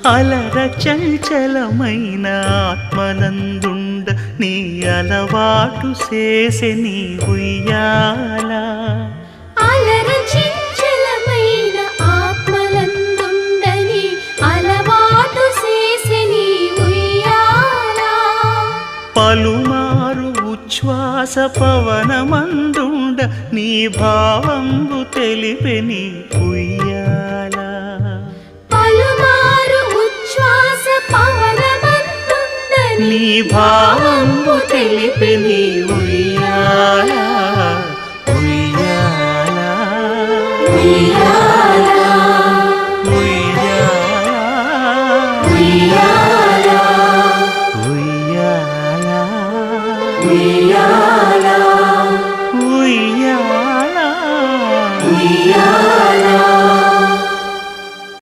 అలర చంచలమైన ఆత్మనందుండ నీ అలవాటు చేసే నీ ఉయ్యాల అలర చంచలమైన ఆత్మనందుండ నీ అలవాటు చేసే నీ ఉయ్యాల పలుమారు ఉచ్ఛ్వాస పవనమందుండ నీ భావంబు తెలిపే నీ ఉయ్యాల పలుమారు ఉచ్ఛ్వాస పవనమందుండ నీ భావంబు తెలిపే నీ ఉయ్యాల